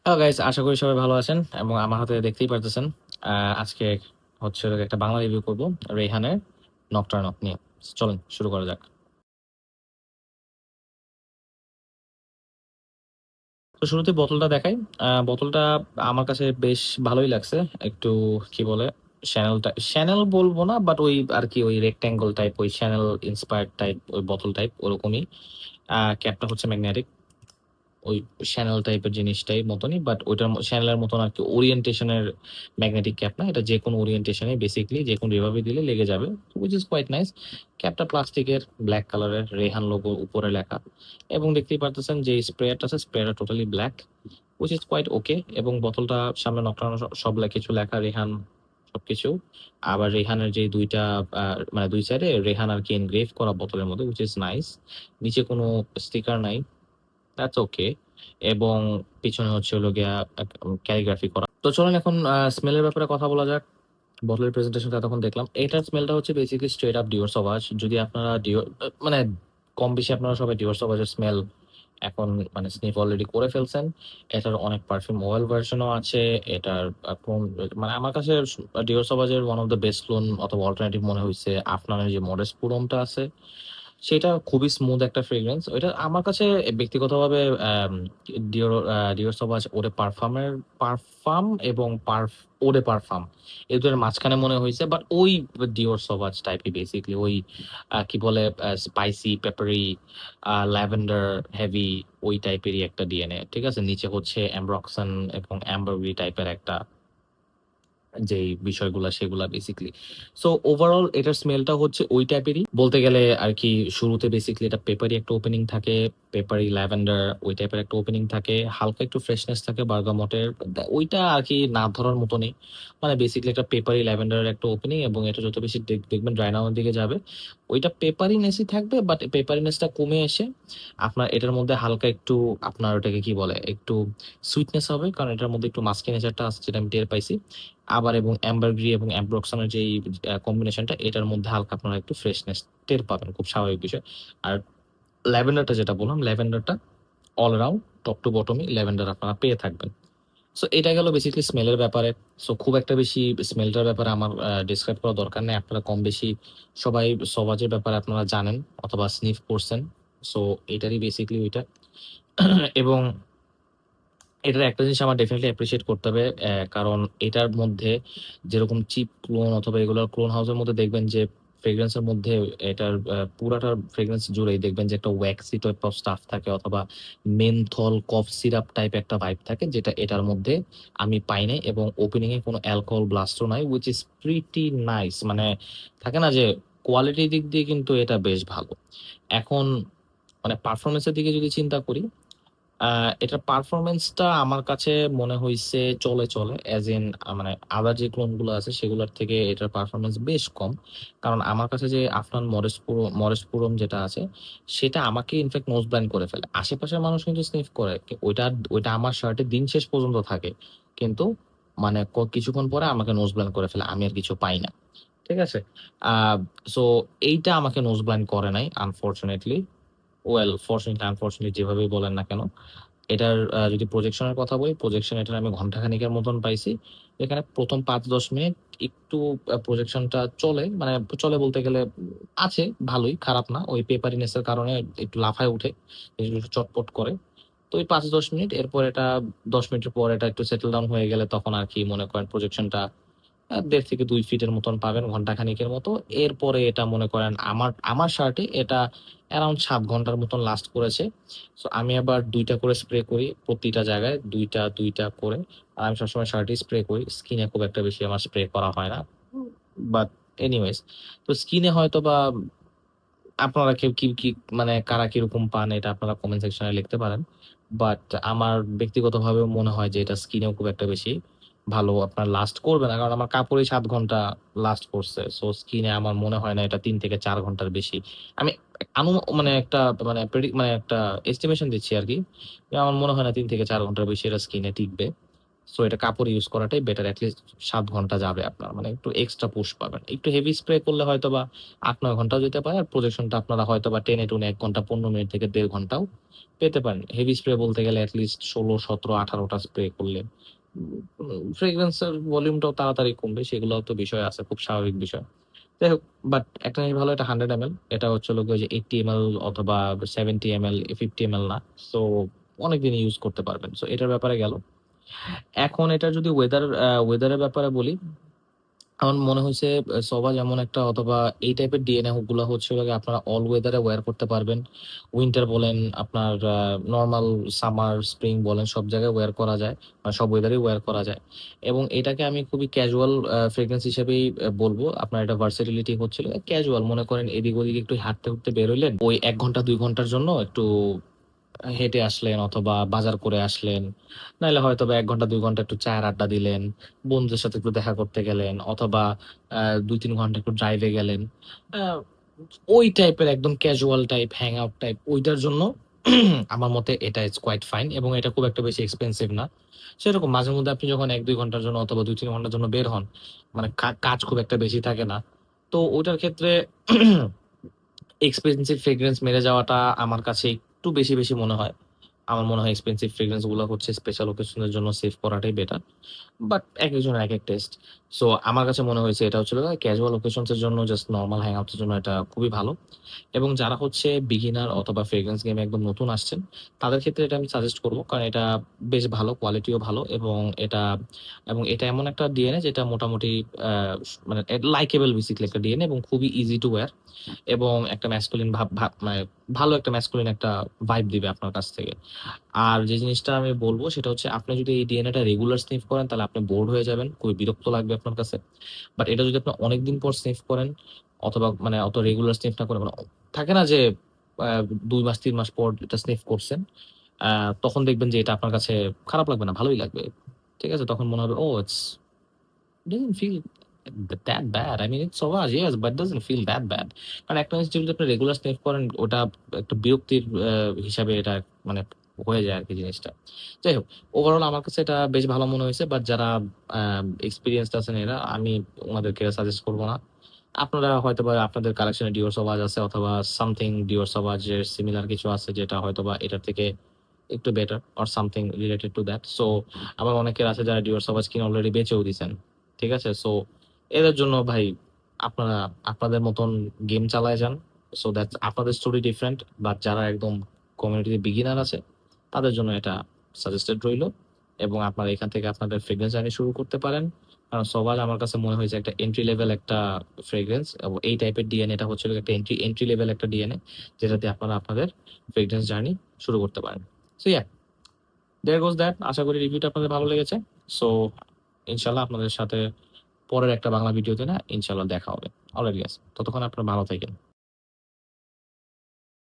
Hello guys, আশা করি সবাই ভালো আছেন এবং আমার হাতে দেখতেই পারতেছেন। আজকে হচ্ছে হলো একটা বাংলা রিভিউ করব রেহানের নকটার্ন নিয়ে। চলেন শুরু করা যাক। তো শুরুতে বোতলটা দেখাই। বোতলটা আমার কাছে বেশ ভালোই লাগছে। একটু কি বলে, শ্যানেল বলবো না, বাট ওই আর কি ওই রেক্ট্যাঙ্গল টাইপ, ওই শ্যানেল ইন্সপায়ার্ড টাইপ, ওই বোতল টাইপ ওরকমই। ক্যাপটা হচ্ছে ম্যাগনেটিক, ওই শ্যানেল টাইপের জিনিসটাই মতনই, বাট ওইটার শ্যানেলের মতন আর কি ওরিয়েন্টেশনের ম্যাগনেটিক ক্যাপ না, এটা যে কোনো ওরিয়েন্টেশনে বেসিকলি যে কোনো রিভাবে দিলে লেগে যাবে, উইচ ইজ কোয়াইট নাইস। ক্যাপটা প্লাস্টিকের, ব্ল্যাক কালারের, রেহান লোগো উপরে লেখা, এবং দেখতেই পারতেছেন যে স্প্রেয়ারটা আছে, স্প্রেয়ারটা totally black, which is quite okay. এবং বোতলটা সামনে নকটানো সব কিছু লেখা, রেহান সবকিছু। আবার রেহানের যে দুইটা মানে দুই সাইডে রেহান আর কি এনগ্রেভ করা বোতলের মধ্যে, উইচ ইজ নাইস। নিচে কোনো স্টিকার নাই, দ্যাটস ওকে। এবং পিছনে হচ্ছে হলো গিয়া ক্যালিগ্রাফি করা। তো চলুন এখন স্মেলের ব্যাপারে কথা বলা যাক। বটলের প্রেজেন্টেশনটা তখন দেখলাম, এটার স্মেলটা হচ্ছে বেসিক্যালি স্ট্রেট আপ ডিওর সবাজ। যদি আপনারা ডিওর মানে কম বেশি আপনারা সবাই ডিওর সবাজের স্মেল এখন মানে স্নিফ অলরেডি করে ফেলছেন। এটার অনেক পারফিউম ওয়েল ভার্সনও আছে। এটার কোন মানে আমার কাছে ডিওর সবাজের one of the best clone অথবা অল্টারনেটিভ মনে হয়েছে আফনানের যে মডেস্ট পুরমটা আছে, সেটা খুবই স্মুথ একটা ফ্রেগ্রেন্স। ওইটা আমার কাছে ব্যক্তিগতভাবে ডিওর ডিওর সবাজ ওরে পারফাম এবং ওরে পারফাম এই দুটোর মাঝখানে মনে হয়েছে, বাট ওই ডিওর সবাজ টাইপই বেসিকলি ওই কি বলে স্পাইসি পেপারি ল্যাভেন্ডার হেভি ওই টাইপেরই একটা ডিএনএ। ঠিক আছে, নিচে হচ্ছে অ্যাম্ব্রক্সন এবং অ্যাম্বারবি টাইপের একটা যেই বিষয়গুলা সেগুলা বেসিকলি। সো ওভারঅল এটার স্মেলটা হচ্ছে ওই টাইপেরই বলতে গেলে আর কি। শুরুতে বেসিকলি এটা পেপারি একটা ওপেনিং থাকে, পেপারি ল্যাভেন্ডার ওই টাইপের একটা ওপেনিং থাকে, হালকা একটু ফ্রেশনেস থাকে বার্গামটের, ওইটা আর কি না ধরার মতনই। মানে বেসিকলি একটা পেপারি ল্যাভেন্ডারের একটা ওপেনিং, এবং এটা যত বেশি দেখবেন ড্রাই নামের দিকে যাবে ওইটা পেপারিনেসই থাকবে, বাট পেপারিনেসটা কমে এসে আপনার এটার মধ্যে হালকা একটু আপনার ওটাকে কি বলে একটু সুইটনেস হবে, কারণ এটার মধ্যে একটু মাস্কি নেচারটা আছে যেটা আমি টের পাইছি। আবার এবং অ্যাম্বারগ্রি এবং অ্যাম্ব্রক্সনের যেই কম্বিনেশনটা, এটার মধ্যে হালকা আপনারা একটু ফ্রেশনেস টের পাবেন, খুব স্বাভাবিক বিষয়। আর ল্যাভেন্ডারটা যেটা বললাম, ল্যাভেন্ডারটা অল অ্যারাউন্ড টপ টু বটমই ল্যাভেন্ডার আপনারা পেয়ে থাকবেন। সো এটা গেল বেসিক্যালি স্মেলের ব্যাপারে। সো খুব একটা বেশি স্মেলটার ব্যাপারে আমার ডিসক্রাইব করা দরকার নেই, আপনারা কম বেশি সবাই সবাজের ব্যাপারে আপনারা জানেন অথবা স্নিফ করছেন। সো এটারই বেসিক্যালি ওইটা। এবং এটার একটা জিনিস আমার ডেফিনেটলি অ্যাপ্রিসিয়েট করতে হবে, কারণ এটার মধ্যে যেরকম চিপ ক্লোন অথবা এগুলোর ক্লোন হাউসের মধ্যে দেখবেন যে ফ্রেগ্রেন্সের মধ্যে এটার পুরাটার ফ্রেগ্রেন্স জুড়েই দেখবেন যে একটা ওয়্যাক্সি টাইপ অফ স্টাফ থাকে অথবা মেনথল কফ সিরাপ টাইপ একটা ভাইব থাকে, যেটা এটার মধ্যে আমি পাই নাই। এবং ওপেনিং এ কোনো অ্যালকোহল ব্লাস্টও নাই, উইচ ইজ প্রিটি নাইস। মানে থাকে না যে কোয়ালিটির দিক দিয়ে কিন্তু এটা বেশ ভালো। এখন মানে পারফরমেন্সের দিকে যদি চিন্তা করি, এটার পারফরমেন্সটা আমার কাছে মনে হইছে চলে চলে অ্যাজ ইন মানে আদার যে ক্লোনগুলো আছে সেগুলোর থেকে এটার পারফরমেন্স বেশ কম। কারণ আমার কাছে যে আফনান মরেসপুরম যেটা আছে, সেটা আমাকে ইনফ্যাক্ট নোজ ব্লাইন্ড করে ফেলে। আশেপাশের মানুষ কিন্তু স্নিফ করে, ওইটা ওইটা আমার শার্টে দিন শেষ পর্যন্ত থাকে, কিন্তু মানে কিছুক্ষণ পরে আমাকে নোজ ব্লাইন্ড করে ফেলে, আমি আর কিছু পাই না। ঠিক আছে। আহ সো এইটা আমাকে নোজ ব্লাইন্ড করে নাই আনফরচুনেটলি। ফরচুনেটলি আনফরচুনেটলি যেভাবেই বলেন না কেন। এটার যদি প্রজেকশনের কথা বলি, প্রজেকশন এটার আমি ঘন্টাখানেকের মতন পাইছি। এখানে প্রথম ৫-১০ মিনিট একটু প্রজেকশনটা চলে, মানে চলে বলতে গেলে আছে, ভালোই, খারাপ না। ওই পেপারিনেসের কারণে একটু লাফায় উঠে, একটু চটপট করে। তো ওই ৫-১০ মিনিট, এরপর এটা ১০ মিনিটের পর এটা একটু সেটেল ডাউন হয়ে গেলে তখন আর কি মনে করেন প্রজেকশনটা ১.৫ থেকে ২ ফিটের মতন পাবেন ঘন্টাখানেকের মতো। এরপরে এটা মনে করেন আমার আমার শার্টে এটা অ্যারাউন্ড ৭ ঘন্টার মতন লাস্ট করেছে। সো আমি আবার ২টা করে স্প্রে করি প্রতিটা জায়গায়, ২টা করে। আর আমি সবসময় শার্টই স্প্রে করি, স্কিনে খুব একটা বেশি আমার স্প্রে করা হয় না। বাট এনিওয়েজ, তো স্কিনে হয়তো বা আপনারা কেউ কি মানে কারা কিরকম পান এটা আপনারা কমেন্ট সেকশনে লিখতে পারেন। বাট আমার ব্যক্তিগতভাবে মনে হয় যে এটা স্কিনেও খুব একটা বেশি ভালো আপনার লাস্ট করবে না, কারণ আমার কাপড়ই ৭ ঘন্টা লাস্ট করছে। সো স্কিনে আমার মনে হয় না এটা ৩ থেকে ৪ ঘন্টার বেশি। আমি আনু মানে একটা মানে একটা এস্টিমেশন দিচ্ছি আর কি, যে আমার মনে হয় না ৩ থেকে ৪ ঘন্টার বেশি এটা স্কিনে টিকবে। সো এটা কাপড় ইউজ করাটাই বেটার। এটলিস্ট ৭ ঘন্টা যাবে আপনার। মানে একটু এক্সট্রা পুশ পাবেন। একটু হেভি স্প্রে করলে হয়তোবা ৮-৯ ঘন্টাও যেতে পারে। আর প্রজেকশনটা আপনারা হয়তোবা টেনে টুনে ১ ঘন্টা ১৫ মিনিট থেকে ১.৫ ঘন্টাও পেতে পারেন। হেভি স্প্রে বলতে গেলে এটলিস্ট ১৬, ১৭, ১৮ টা স্প্রে করলে ফ্রেগ্রেন্স এর ভলিউমটাও তাড়াতাড়ি কমবে। সেগুলোও তো বিষয় আছে, খুব স্বাভাবিক বিষয়। যাই হোক, বাট একটা জিনিস ভালো, এটা 100 ml। এটা হচ্ছে হলো গিয়ে ওই যে 80 ml অথবা 70 ml, 50 ml না। সো অনেকদিন ইউজ করতে পারবেন। সো এটার ব্যাপারে গেল। এখন এটা যদি ওয়েদারের ব্যাপারে বলি, আমার মনে হইছে সোবাজ এমন একটা, অথবা এই টাইপের ডিএনএ গুলা হচ্ছে হলো গিয়ে আপনারা অল ওয়েদারে ওয়্যার করতে পারবেন। উইন্টার বলেন, আপনার নরমাল সামার, স্প্রিং বলেন, সব জায়গায় ওয়্যার করা যায়। সব ওয়েদারেই ওয়্যার করা যায়। এবং এটাকে আমি খুবই ক্যাজুয়াল ফ্রেগ্রেন্স হিসেবেই বলবো। আপনার এটা ভার্সেটিলিটি হচ্ছিল ক্যাজুয়াল। মনে করেন এদিক ওদিক একটু হাঁটতে হুটতে বের হইলেন। ওই ১ ঘন্টা ২ ঘন্টার জন্য একটু হেঁটে আসলেন অথবা বাজার করে আসলেন। নাইলে হয়তোবা ১ ঘন্টা ২ ঘন্টা একটু চায়ের আড্ডা দিলেন। বন্ধুদের সাথে একটু দেখা করতে গেলেন অথবা ২-৩ ঘন্টা একটু ড্রাইভে গেলেন। আ ওই টাইপের একদম casual type, hang out type, ওইটার জন্য আমার মতে এটা ইজ কোয়াইট ফাইন, এবং এটা খুব একটা বেশি এক্সপেনসিভ না। সেরকম মাঝে মধ্যে আপনি যখন ১-২ ঘন্টার জন্য অথবা ২-৩ ঘন্টার জন্য বের হন, মানে কাজ খুব একটা বেশি থাকে না। তো ওটার ক্ষেত্রে এক্সপেন্সিভ ফ্রেগ্রেন্স মেরে যাওয়াটা আমার কাছে একটু বেশি মনে হয়। আমার মনে হয় এক্সপেন্সিভ ফ্রেগ্রেন্স গুলো হচ্ছে স্পেশাল অকেশন এর জন্য সেভ করাটাই বেটার। বাট একেকজনের একেক টেস্ট। সো আমার কাছে মনে হয়েছে এটা হচ্ছে হলো ক্যাজুয়াল অকেশনস এর জন্য, জাস্ট নরমাল হ্যাং আউটস এর জন্য এটা খুবই ভালো। এবং যারা হচ্ছে বিগিনার অথবা ফ্রেগ্রেন্স গেমে একদম নতুন আসছেন, তাদের ক্ষেত্রে এটা আমি সাজেস্ট করব। কারণ এটা বেশ ভালো, কোয়ালিটিও ভালো, এটা এমন একটা ডিএনএ যেটা মোটামুটি আ মানে লাইকেবল বেসিক্যালি একটা ডিএনএ, এবং খুবই ইজি টু ওয়্যার, এবং একটা ম্যাসকুলিন ভাব ভাব মানে ভালো একটা ম্যাসকুলিন একটা ভাইব দিবে আপনার কাছ থেকে। আর যে জিনিসটা আমি বলব সেটা হচ্ছে, আপনি যদি এই ডিএনএটা রেগুলার স্নিফ করেন তাহলে আপনি বোরড হয়ে যাবেন। খুবই বিরক্ত লাগবে আপনার কাছে। বাট এটা যদি আপনি অনেকদিন পর স্নিফ করেন, অথবা মানে অত রেগুলার স্নিফ না করে, মানে থাকে না যে ২ মাস ৩ মাস পর এটা স্নিফ করছেন, আ তখন দেখবেন যে এটা আপনার কাছে খারাপ লাগবে না, ভালোই লাগবে। ঠিক আছে? তখন মনে হবে, "Oh, doesn't feel that bad. I mean, it's Sauvage, yes, but doesn't feel that bad." কারণ একটা জিনিস যদি আপনি রেগুলার স্নিফ করেন, ওটা একটা বিরক্তির হিসাবে এটা মানে হয়ে যায় আরকি জিনিসটা। যাই হোক, ওভারঅল আমার কাছে এটা বেশ ভালো মনে হয়েছে। বাট যারা আ এক্সপেরিয়েন্সড আছেন এরা, আমি উনাদেরকে সাজেস্ট করব না। আপনারা হয়তোবা আপনাদের কালেকশনে Dior Sauvage আছে, অথবা সামথিং Dior Sauvage এর সিমিলার কিছু আছে যেটা হয়তোবা এটার থেকে একটু better, or something related to that. So আবার অনেকের আছে যারা Dior Sauvage কিনে অলরেডি বেচেও দিছেন। ঠিক আছে? সো এদের জন্য ভাই, আপনারা আপনাদের মতন গেম চালায় যান। সো দ্যাটস আপনাদের স্টোরি ডিফারেন্ট। বাট যারা একদম কমিউনিটিতে বিগিনার আছে, তাদের জন্য এটা সাজেস্টেড রইলো। এবং আপনারা এখান থেকে আপনাদের ফ্রেগ্রেন্স জার্নি শুরু করতে পারেন। কারণ সবার আমার কাছে মনে হয়েছে একটা এন্ট্রি লেভেল একটা ফ্রেগ্রেন্স, এবং এই টাইপের ডিএনএ টা হচ্ছে হলো একটা এন্ট্রি লেভেল একটা ডিএনএ, যেটাতে আপনারা আপনাদের ফ্রেগ্রেন্স জার্নি শুরু করতে পারেন। So yeah, there goes that. আশা করি রিভিউটা আপনাদের ভালো লেগেছে। সো ইনশাআল্লাহ আপনাদের সাথে পরের একটা বাংলা ভিডিওতে না ইনশাআল্লাহ দেখা হবে। অলরাইট গাইস, ততক্ষণ আপনারা ভালো থাকেন।